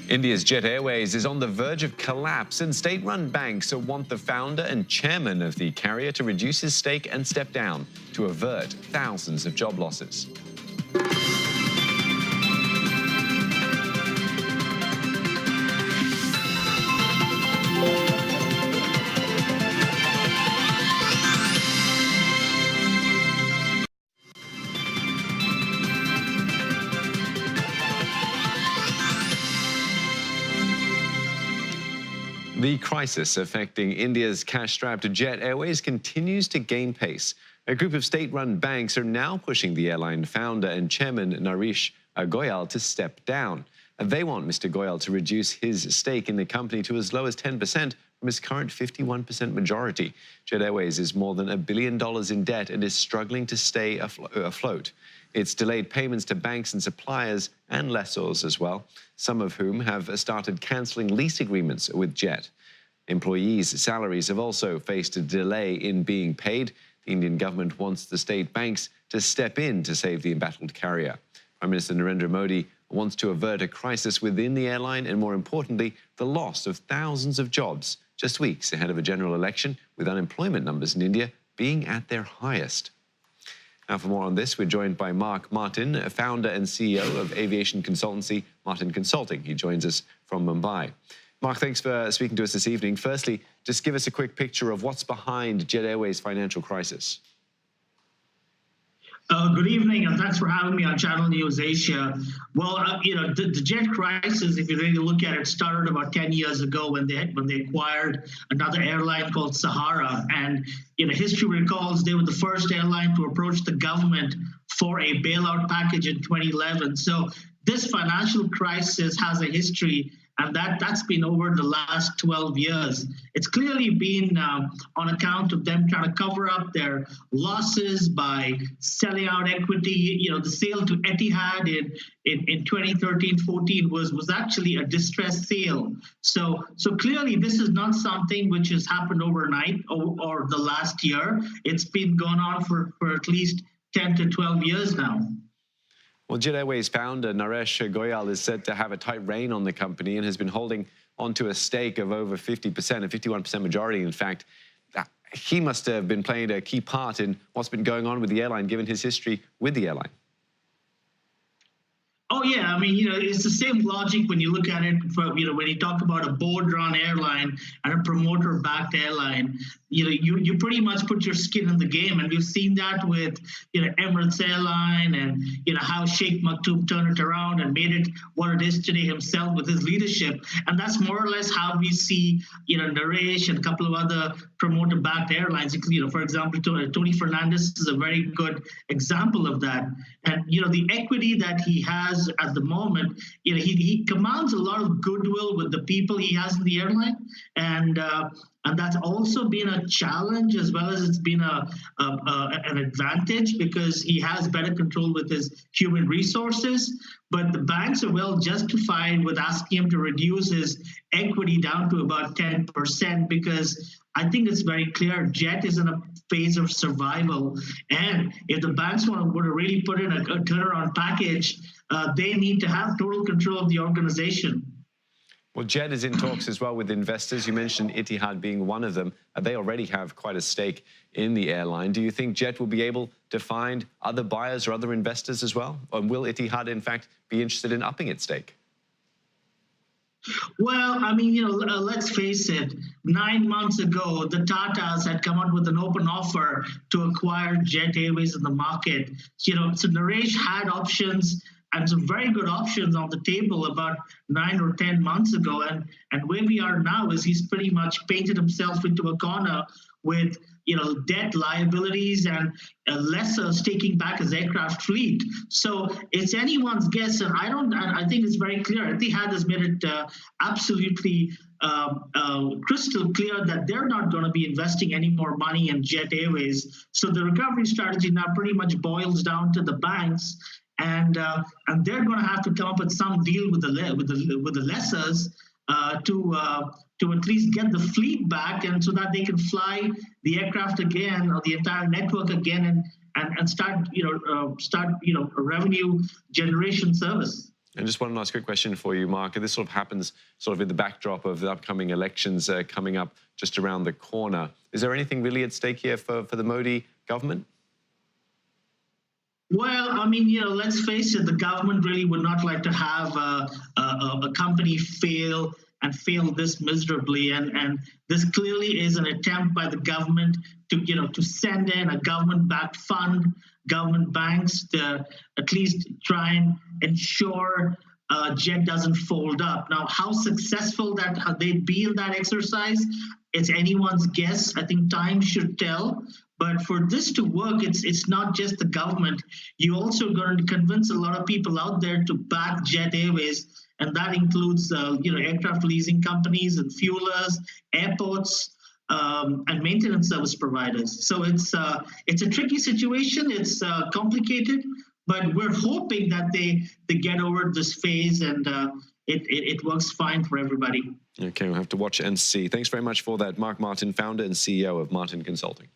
India's Jet Airways is on the verge of collapse, and state-run banks want the founder and chairman of the carrier to reduce his stake and step down to avert thousands of job losses. The crisis affecting India's cash-strapped Jet Airways continues to gain pace. A group of state-run banks are now pushing the airline founder and chairman Naresh Goyal to step down. And they want Mr. Goyal to reduce his stake in the company to as low as 10% from his current 51% majority. Jet Airways is more than $1 billion in debt and is struggling to stay afloat. It's delayed payments to banks and suppliers and lessors as well, some of whom have started cancelling lease agreements with Jet. Employees' salaries have also faced a delay in being paid. The Indian government wants the state banks to step in to save the embattled carrier. Prime Minister Narendra Modi wants to avert a crisis within the airline and, more importantly, the loss of thousands of jobs just weeks ahead of a general election, with unemployment numbers in India being at their highest. Now, for more on this, we're joined by Mark Martin, founder and CEO of aviation consultancy Martin Consulting. He joins us from Mumbai. Mark, thanks for speaking to us this evening. Firstly, just give us a quick picture of what's behind Jet Airways' financial crisis. Good evening, and thanks for having me on Channel News Asia. Well, the jet crisis, if you really look at it, started about 10 years ago when they acquired another airline called Sahara. And history recalls they were the first airline to approach the government for a bailout package in 2011. So this financial crisis has a history, and that's been over the last 12 years. It's clearly been on account of them trying to cover up their losses by selling out equity. The sale to Etihad in 2013-14 was actually a distressed sale. So clearly this is not something which has happened overnight or the last year. It's been going on for at least 10 to 12 years now. Well, Jet Airways founder Naresh Goyal is said to have a tight rein on the company and has been holding onto a stake of over 50%, a 51% majority, in fact. He must have been playing a key part in what's been going on with the airline, given his history with the airline. Oh, yeah. I mean, it's the same logic when you look at it, when you talk about a board-run airline and a promoter-backed airline. You pretty much put your skin in the game. And we've seen that with, Emirates Airline and, how Sheikh Maktoum turned it around and made it what it is today himself with his leadership. And that's more or less how we see, Naresh and a couple of other promoter-backed airlines. For example, Tony Fernandez is a very good example of that. And, the equity that he has at the moment, he commands a lot of goodwill with the people he has in the airline, and that's also been a challenge as well as it's been an advantage, because he has better control with his human resources. But the banks are well justified with asking him to reduce his equity down to about 10%, because I think it's very clear Jet is in a phase of survival. And if the banks want to really put in a turnaround package, they need to have total control of the organization. Well, Jet is in talks as well with investors. You mentioned Etihad being one of them. They already have quite a stake in the airline. Do you think Jet will be able to find other buyers or other investors as well? Or will Etihad, in fact, be interested in upping its stake? Well, I mean, let's face it, 9 months ago, the Tatas had come out with an open offer to acquire Jet Airways in the market. So Naresh had options, and some very good options on the table about 9 or 10 months ago. And where we are now is he's pretty much painted himself into a corner with debt liabilities and lessors taking back his aircraft fleet. So it's anyone's guess, and I think it's very clear. Etihad has made it absolutely crystal clear that they're not going to be investing any more money in Jet Airways. So the recovery strategy now pretty much boils down to the banks, and they're going to have to come up with some deal with the lessors to at least get the fleet back, and so that they can fly the aircraft again, or the entire network again, and start a revenue generation service. And just one last quick question for you, Mark. This sort of happens sort of in the backdrop of the upcoming elections coming up just around the corner. Is there anything really at stake here for the Modi government? Well, I mean, let's face it, the government really would not like to have a company fail this miserably. And this clearly is an attempt by the government to send in a government-backed fund, government banks, to at least try and ensure Jet doesn't fold up. Now, how successful they'd be in that exercise, it's anyone's guess. I think time should tell. But for this to work, it's not just the government. You also going to convince a lot of people out there to back Jet Airways, and that includes aircraft leasing companies and fuelers, airports, and maintenance service providers. So it's a tricky situation. It's complicated, but we're hoping that they get over this phase and it works fine for everybody. Okay, we'll have to watch and see. Thanks very much for that, Mark Martin, founder and CEO of Martin Consulting.